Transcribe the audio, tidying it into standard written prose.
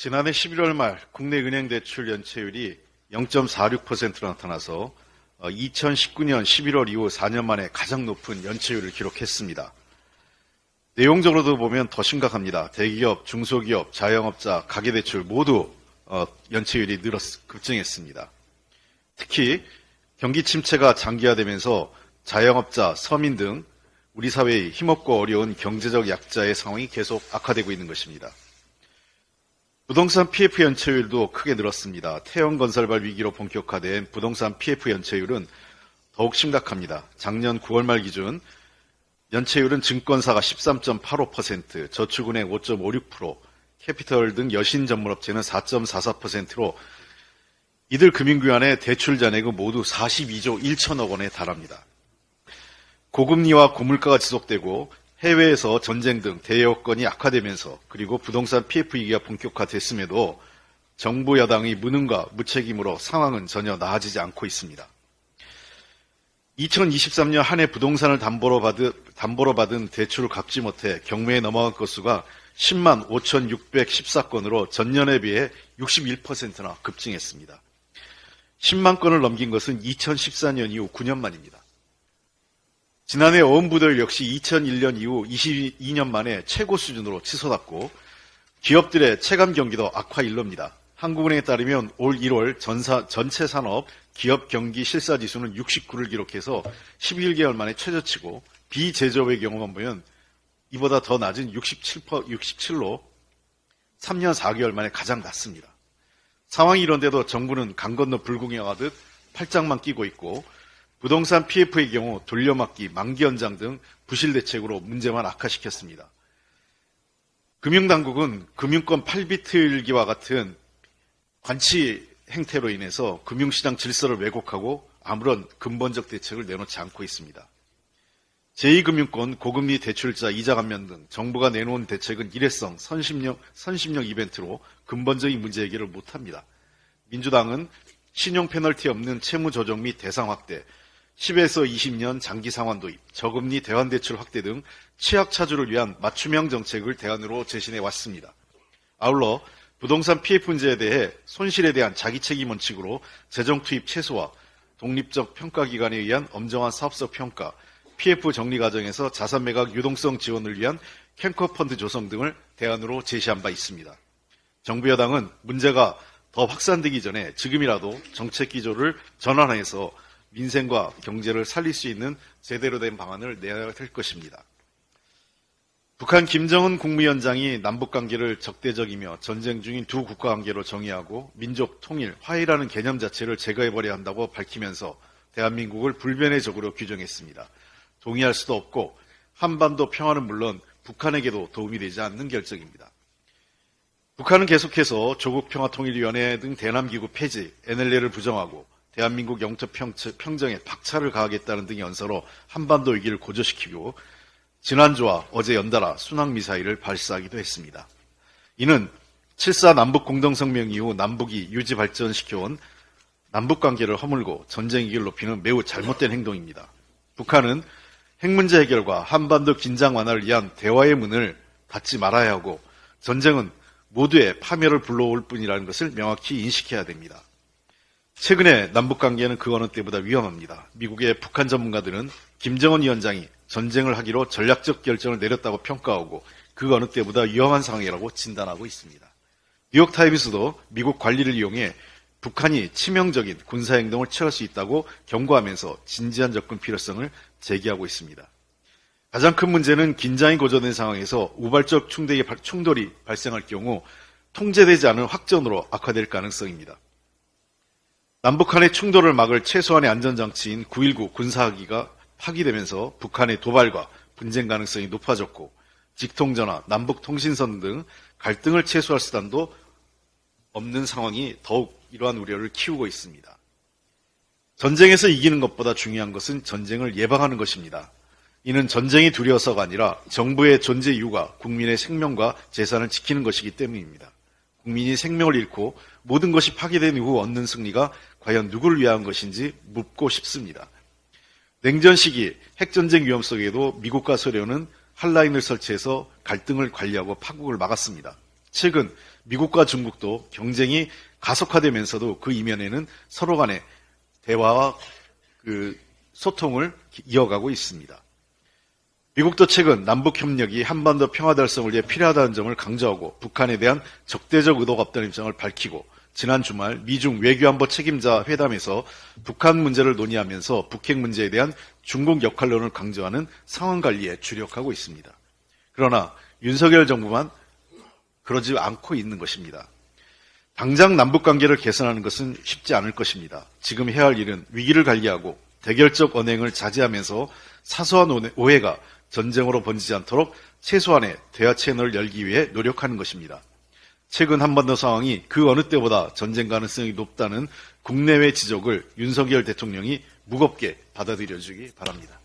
지난해 11월 말 국내 은행 대출 연체율이 0.46%로 나타나서 2019년 11월 이후 4년 만에 가장 높은 연체율을 기록했습니다. 내용적으로도 보면 더 심각합니다. 대기업, 중소기업, 자영업자, 가계대출 모두 연체율이 급증했습니다. 특히 경기 침체가 장기화되면서 자영업자, 서민 등 우리 사회의 힘없고 어려운 경제적 약자의 상황이 계속 악화되고 있는 것입니다. 부동산 PF 연체율도 크게 늘었습니다. 태형건설발 위기로 본격화된 부동산 PF 연체율은 더욱 심각합니다. 작년 9월 말 기준 연체율은 증권사가 13.85%, 저축은행 5.56%, 캐피털 등 여신 전문업체는 4.44%로 이들 금융기관의 대출 잔액은 모두 42조 1천억 원에 달합니다. 고금리와 고물가가 지속되고 해외에서 전쟁 등 대여건이 악화되면서 그리고 부동산 PF 위기가 본격화됐음에도 정부 여당의 무능과 무책임으로 상황은 전혀 나아지지 않고 있습니다. 2023년 한 해 부동산을 담보로 받은 대출을 갚지 못해 경매에 넘어간 건수가 10만 5,614건으로 전년에 비해 61%나 급증했습니다. 10만 건을 넘긴 것은 2014년 이후 9년 만입니다. 지난해 어음부들 역시 2001년 이후 22년 만에 최고 수준으로 치솟았고 기업들의 체감 경기도 악화 일로입니다. 한국은행에 따르면 올 1월 전체 산업 기업 경기 실사지수는 69를 기록해서 11개월 만에 최저치고 비제조업의 경우만 보면 이보다 더 낮은 67로 3년 4개월 만에 가장 낮습니다. 상황이 이런데도 정부는 강 건너 불구경하듯 팔짱만 끼고 있고 부동산 PF의 경우 돌려막기, 만기 연장 등 부실 대책으로 문제만 악화시켰습니다. 금융당국은 금융권 팔비틀기와 같은 관치 행태로 인해서 금융시장 질서를 왜곡하고 아무런 근본적 대책을 내놓지 않고 있습니다. 제2금융권, 고금리 대출자, 이자 감면 등 정부가 내놓은 대책은 일회성, 선심령 이벤트로 근본적인 문제 해결을 못합니다. 민주당은 신용 페널티 없는 채무 조정 및 대상 확대, 10에서 20년 장기 상환 도입, 저금리 대환대출 확대 등 취약 차주를 위한 맞춤형 정책을 대안으로 제시해 왔습니다. 아울러 부동산 PF 문제에 대해 손실에 대한 자기책임 원칙으로 재정 투입 최소화, 독립적 평가기관에 의한 엄정한 사업적 평가, PF 정리 과정에서 자산 매각 유동성 지원을 위한 캔커펀드 조성 등을 대안으로 제시한 바 있습니다. 정부 여당은 문제가 더 확산되기 전에 지금이라도 정책 기조를 전환해서 민생과 경제를 살릴 수 있는 제대로 된 방안을 내야 될 것입니다. 북한 김정은 국무위원장이 남북관계를 적대적이며 전쟁 중인 두 국가관계로 정의하고 민족 통일, 화해라는 개념 자체를 제거해버려야 한다고 밝히면서 대한민국을 불변의 적으로 규정했습니다. 동의할 수도 없고 한반도 평화는 물론 북한에게도 도움이 되지 않는 결정입니다. 북한은 계속해서 조국평화통일위원회 등 대남기구 폐지, NLL을 부정하고 대한민국 영토 평정에 박차를 가하겠다는 등의 연서로 한반도 위기를 고조시키고 지난주와 어제 연달아 순항미사일을 발사하기도 했습니다. 이는 7.4 남북공동성명 이후 남북이 유지 발전시켜온 남북관계를 허물고 전쟁 위기를 높이는 매우 잘못된 행동입니다. 북한은 핵문제 해결과 한반도 긴장 완화를 위한 대화의 문을 닫지 말아야 하고 전쟁은 모두의 파멸을 불러올 뿐이라는 것을 명확히 인식해야 됩니다. 최근에 남북관계는 그 어느 때보다 위험합니다. 미국의 북한 전문가들은 김정은 위원장이 전쟁을 하기로 전략적 결정을 내렸다고 평가하고 그 어느 때보다 위험한 상황이라고 진단하고 있습니다. 뉴욕타임스도 미국 관리를 이용해 북한이 치명적인 군사행동을 취할 수 있다고 경고하면서 진지한 접근 필요성을 제기하고 있습니다. 가장 큰 문제는 긴장이 고조된 상황에서 우발적 충돌이 발생할 경우 통제되지 않은 확전으로 악화될 가능성입니다. 남북한의 충돌을 막을 최소한의 안전장치인 9.19 군사합의가 파기되면서 북한의 도발과 분쟁 가능성이 높아졌고 직통전화, 남북통신선 등 갈등을 최소화할 수단도 없는 상황이 더욱 이러한 우려를 키우고 있습니다. 전쟁에서 이기는 것보다 중요한 것은 전쟁을 예방하는 것입니다. 이는 전쟁이 두려워서가 아니라 정부의 존재 이유가 국민의 생명과 재산을 지키는 것이기 때문입니다. 국민이 생명을 잃고 모든 것이 파괴된 이후 얻는 승리가 과연 누구를 위한 것인지 묻고 싶습니다. 냉전 시기 핵전쟁 위험 속에도 미국과 소련은 한라인을 설치해서 갈등을 관리하고 파국을 막았습니다. 최근 미국과 중국도 경쟁이 가속화되면서도 그 이면에는 서로 간의 대화와 소통을 이어가고 있습니다. 미국도 최근 남북협력이 한반도 평화 달성을 위해 필요하다는 점을 강조하고 북한에 대한 적대적 의도가 없다는 입장을 밝히고 지난 주말 미중 외교안보 책임자 회담에서 북한 문제를 논의하면서 북핵 문제에 대한 중국 역할론을 강조하는 상황관리에 주력하고 있습니다. 그러나 윤석열 정부만 그러지 않고 있는 것입니다. 당장 남북관계를 개선하는 것은 쉽지 않을 것입니다. 지금 해야 할 일은 위기를 관리하고 대결적 언행을 자제하면서 사소한 오해가 전쟁으로 번지지 않도록 최소한의 대화 채널을 열기 위해 노력하는 것입니다. 최근 한반도 상황이 그 어느 때보다 전쟁 가능성이 높다는 국내외 지적을 윤석열 대통령이 무겁게 받아들여주기 바랍니다.